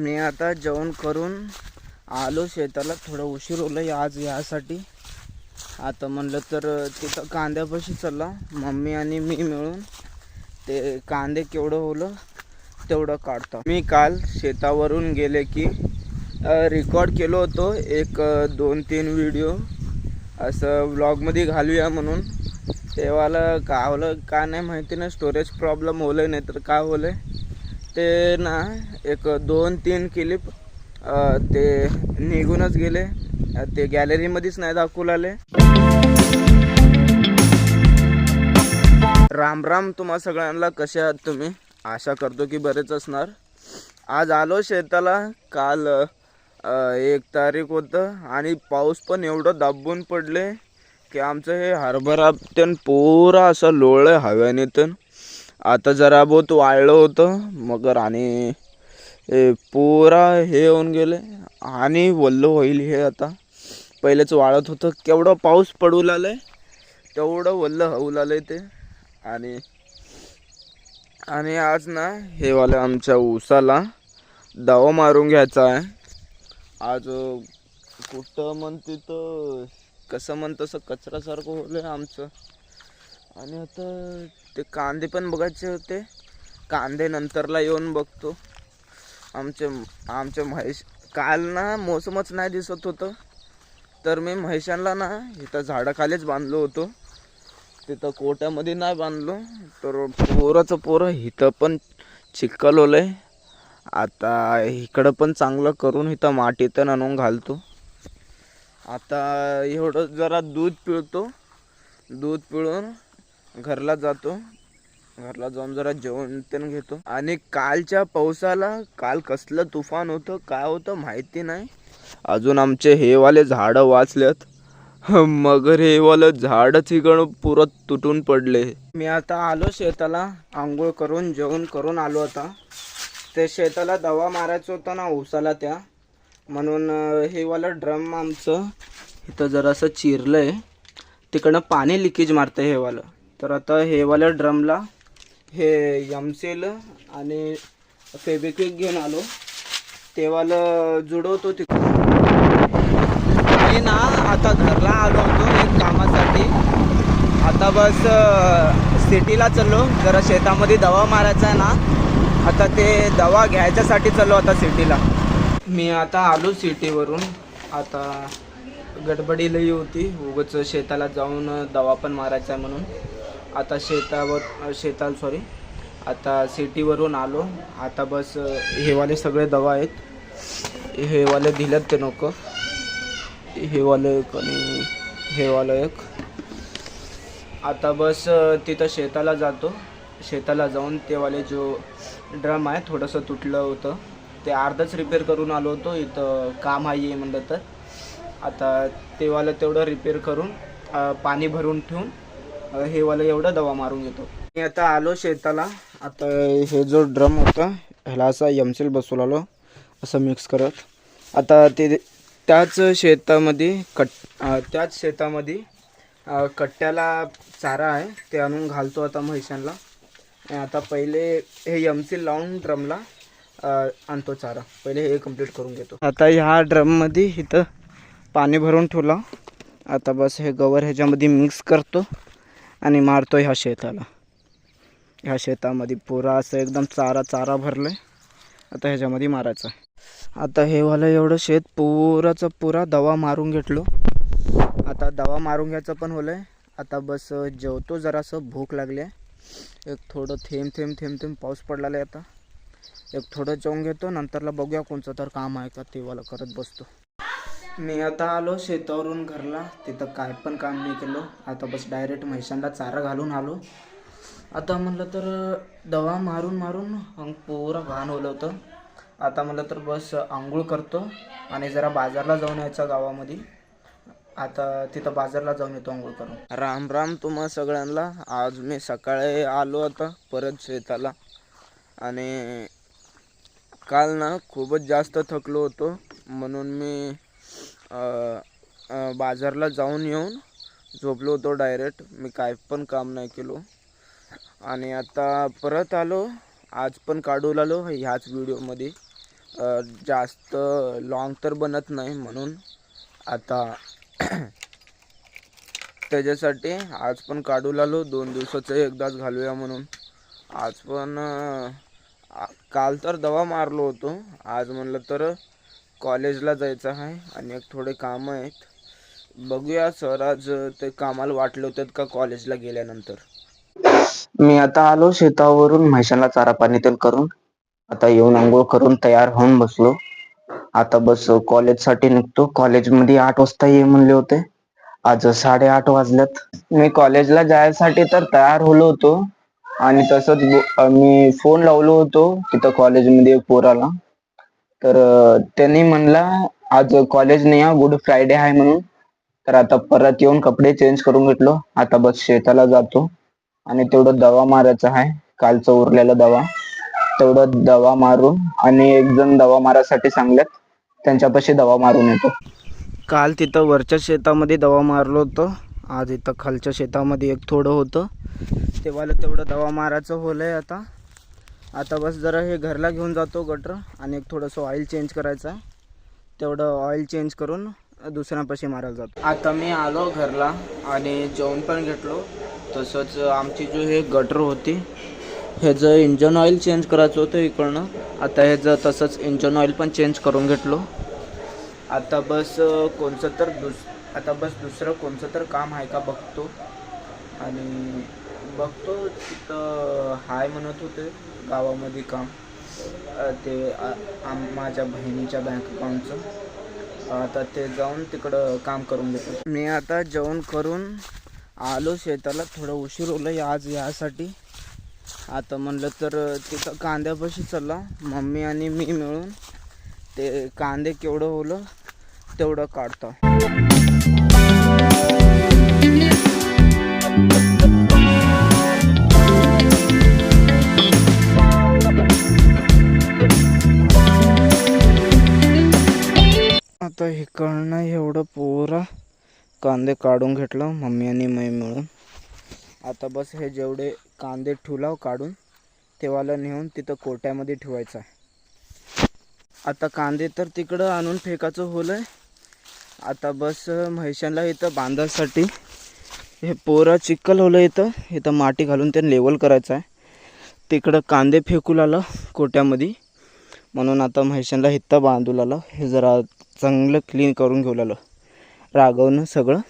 मी आता जेवण करून आलो शेताला. थोडं उशीर होलं आज यासाठी. आता म्हणलं तर तिथं कांद्यापाशी चला, मम्मी आणि मी मिळून ते कांदे केवढं होलं तेवढं काढतो. मी काल शेतावरून गेले की रेकॉर्ड केलो होतो एक 2-3 व्हिडिओ असं व्लॉगमध्ये घालूया म्हणून. तेव्हाला काय होलं का नाही माहिती नाही, स्टोरेज प्रॉब्लेम होलं नाही तर काय होलं ते ना, एक 2-3 क्लिप ते निघूनच गेले. ते गॅलरीमध्येच नाही दाखवू आले. राम राम तुम्हा सगळ्यांना, कसे आहात तुम्ही? आशा करतो की बरेच असणार. आज आलो शेताला. काल 1 तारीख होतं आणि पाऊस पण एवढं दाबून पडले की आमचं हे हरभरा त्यान पुरा असं लोळलं हव्याने. तर आता जरा बहुत वाळलं होतं मगर आणि पुरा हे होऊन गेले आणि वल्ल होईल हे. आता पहिलेच वाळत होतं, केवढं पाऊस पडू लागलाय तेवढं वल्ल होऊ लागलंय ते. आणि आज ना हे वाले आमच्या ऊसाला दवा मारून घ्यायचा आहे. आज कुठं म्हणते तर कसं म्हणतं तसं कचरासारखं होलं आमचं. आणि आता ते कांदे पण बघायचे होते, कांदे नंतरला येऊन बघतो. आमचे म्हैस काल ना मोसमच नाही दिसत होतं तर मी म्हैशांना ना इथं झाडाखालीच बांधलो होतो. तिथं कोट्यामध्ये नाही बांधलो तर पोरं इथं पण चिखल होलंय. आता इकडं पण चांगलं करून इथं मातीतून आणून घालतो. आता एवढं जरा दूध पिळतो, दूध पिळून घरला जातो. घरला जाऊन जरा जेवण पण घेतो. आणि कालच्या पावसाला काल कसलं तुफान होतं काय होतं माहिती नाही. अजून आमचे हेवाले झाडं वाचलेत मगर हेवालं झाडच इकडं पुरं तुटून पडले. मी आता आलो शेताला, आंघोळ करून जेवण करून आलो. आता ते शेताला दवा मारायचं होतं ना ऊसाला त्या, म्हणून हे वालं ड्रम आमचं इथं जरासं चिरलंय, तिकडनं पाणी लिकेज मारतं हे वालं. तर आता हे वाल्या ड्रमला हे एमसेल आणि फेविक्विक घेऊन आलो, ते वालं जुडवतो तिकडं. मी ना आता घरला आलो होतो एक कामासाठी. आता बस सिटीला चाललो, जरा शेतामध्ये दवा मारायचा आहे ना, आता ते दवा घ्यायच्यासाठी चाललो आता सिटीला. मी आता आलो सिटीवरून. आता गडबडी लई होती, उगाच शेताला जाऊन दवा पण मारायचा आहे म्हणून. आता आता सिटीवरून आलो. आता बस हेवाले सगळे दवा आहेत, हेवाले दिलेत ते नको, हेवाले एक आणि हेवालं एक. आता बस तिथं शेताला जातो. शेताला जाऊन तेवाले जो ड्रम आहे थोडंसं तुटलं होतं ते अर्धच रिपेअर करून आलो होतो. इथं काम आहे म्हणलं तर आता तेवालं तेवढं रिपेअर करून पाणी भरून ठेवून हेवालं एवढं दवा मारून घेतो. मी आता आलो शेताला. आता हे जो ड्रम होता ह्याला असा एमसेल बसवला असं मिक्स करत. आता ते त्याच शेतामध्ये कट्ट्याला चारा आहे ते आणून घालतो आता म्हैशांना. आता पहिले हे एमसेल लावून ड्रमला आणतो चारा, पहिले हे कंप्लीट करून घेतो. आता ह्या ड्रममध्ये इथं पाणी भरून ठेवला. आता बस हे गवर ह्याच्यामध्ये मिक्स करतो आणि मारतो ह्या शेताला. ह्या शेतामध्ये पुरा असं एकदम चारा भरलं. आता ह्याच्यामध्ये मारायचं. आता हे वालं एवढं शेत पुराचं पुरा दवा मारून घेतलो. आता दवा मारून घ्यायचं पण होलंय. आता बस जेवतो, जरासं भूक लागली आहे. एक थोडं थेंब पाऊस पडलेला आहे. आता एक थोडं जेवून घेतो, नंतरला बघूया कोणचं तर काम आहे का ते वाला करत बसतो. मी आता आलो शेतावरून घरला. तिथं काय पण काम नाही केलं. आता बस डायरेक्ट म्हैशांना चारा घालून आलो. आता म्हणलं तर दवा मारून अंग पुरा घाण होलं होतं. आता म्हणलं तर बस आंघोळ करतो आणि जरा बाजारला जाऊन यायचं गावामध्ये. आता तिथं बाजारला जाऊन येतो आंघोळ करून. राम राम तुम्हा सगळ्यांना. आज मी सकाळी आलो आता परत शेताला. आणि काल ना खूपच जास्त थकलो होतो म्हणून मी बाजारला जाऊन येऊन झोपलो होतो डायरेक्ट. मी काय पण काम नाही केलो. आणि आता परत आलो, आज पण काढू लागलो ह्याच व्हिडिओमध्ये. जास्त लॉंग तर बनत नाही, म्हणून आता त्याच्यासाठी आज पण काढू लागलो. 2 दिवसाचं एकदाच घालूया म्हणून. आज पण काल तर दवा मारलो होतो. आज म्हणलं तर कॉलेजला जायचं आहे आणि एक थोडे कामं आहेत. बघूया सर आज ते कामाला वाटले होते का कॉलेजला गेल्यानंतर. मी आता आलो शेतावरून म्हैसांना चारा पाणी ते करून. आता येऊन अंघोळ करून तयार होऊन बसलो. आता बस कॉलेजसाठी निघतो. कॉलेजमध्ये 8 वाजता ये म्हणले होते. आज 8:30 वाजल्यात. मी कॉलेजला जायसाठी तर तयार होलो होतो आणि तसंच मी फोन लावलो होतो तिथं कॉलेजमध्ये एक पोराला. तर त्यांनी म्हणला आज कॉलेज नाही आहे, गुड फ्रायडे आहे म्हणून. तर आता परत येऊन कपडे चेंज करून घेतलो. आता बस शेताला जातो आणि तेवढं दवा मारायचा आहे. कालचा उरलेला दवा तेवढं दवा मारून आणि एक जण दवा मारायसाठी सांगल्यात, त्यांच्यापाशी दवा मारून येतो. काल तिथं वरच्या शेतामध्ये दवा मारलं होतं. आज इथं खालच्या शेतामध्ये एक थोडं होतं, तेव्हाला तेवढं दवा मारायचं होलंय. आता बस जरा हे घरला घेऊन जातो गटर आणि एक थोडंसं ऑइल चेंज करायचं आहे. तेवढं ऑइल चेंज करून दुसऱ्यापाशी मारायला जातो. आता मी आलो घरला आणि जेवण पण घेतलो. तसंच आमची जो हे गटर होती ह्याचं इंजन ऑइल चेंज करायचं होतं इकडनं. आता ह्याचं तसंच इंजन ऑइल पण चेंज करून घेतलो. आता बस दुसरं कोणतं तर काम आहे का बघतो आणि बघतो. तिथं हाय म्हणत होते गावामध्ये काम, ते माझ्या बहिणीच्या बँक अकाउंटचं. आता ते जाऊन तिकडं काम करून घेतो. मी आता जेवण करून आलो शेताला. थोडं उशीर होलं आज यासाठी. आता म्हणलं तर तिथं कांद्यापाशी चला, मम्मी आणि मी मिळून ते कांदे केवढं होलं तेवढं काढतो. आता इकडनं एवढं पुरा कांदे काढून घेतलं मम्मी आणि मी मिळून. आता बस हे जेवढे कांदे ठेवलाव काढून तेव्हाला नेऊन तिथं कोट्यामध्ये ठेवायचं आहे. आता कांदे तर तिकडं आणून फेकायचं होलंय. आता बस म्हैशांना इथं बांधायसाठी हे पोरा चिखल होलं, इथं माती घालून ते लेवल करायचं आहे. तिकडं कांदे फेकू लागलं कोट्यामध्ये, म्हणून आता म्हैशांना इथं बांधू लागलं. हे जरा चांगलं क्लीन करून घेऊ लागलं, रागवणं सगळं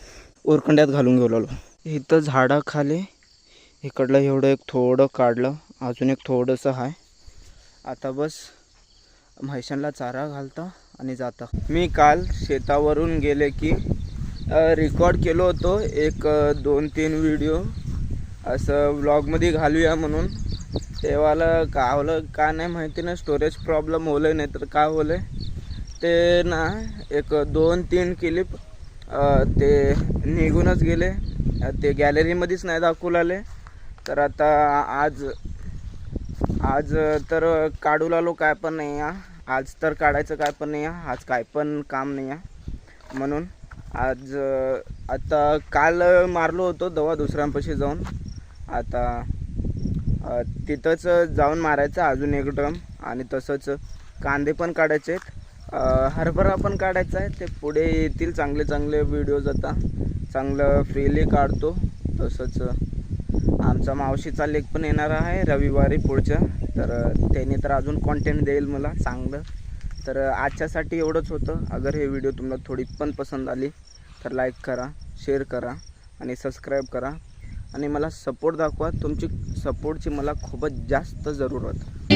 उरकंड्यात घालून घेऊ लागलो. इथं झाडाखाली इकडलं एवढं एक थोडं काढलं, अजून एक थोडंसं आहे. आता बस म्हैशांना चारा घालता आणि जाता. मी काल शेतावरून गेले की रेकॉर्ड केलो होतो एक 2-3 व्हिडिओ असं व्लॉगमध्ये घालूया म्हणून. तेव्हाला काय होलं का नाही माहिती नाही, स्टोरेज प्रॉब्लेम होलं नाही तर काय होलं ते ना, एक 2-3 क्लिप ते निघूनच गेले. ते गॅलरीमध्येच नाही दाखवू लागले. तर आता आज तर काढू लागलो काय पण नाही आहे. आज तर काढायचं काय पण नाही आहे, आज काय पण काम नाही आहे म्हणून. आता काल मारलो होतो दवा दुसऱ्यांपाशी जाऊन. आता तिथंच जाऊन मारायचं अजून एक ड्रम. आणि तसंच कांदे पण काढायचे आहेत, हरभरा पण काढायचा आहे. ते पुढे येतील चांगले चांगले व्हिडिओज. आता चांगलं फ्रीली काढतो. तसंच आमचा मावशीचा लेक पण येणार आहे रविवारी पुढच्या, तर त्याने तर अजून कॉन्टेंट देईल मला चांगलं. तर आजच्यासाठी एवढंच होतं. अगर हे व्हिडिओ तुम्हाला थोडी पण पसंत आली तर लाईक करा, शेअर करा आणि सबस्क्राईब करा आणि मला सपोर्ट दाखवा. तुमची सपोर्टची मला खूपच जास्त जरूरत.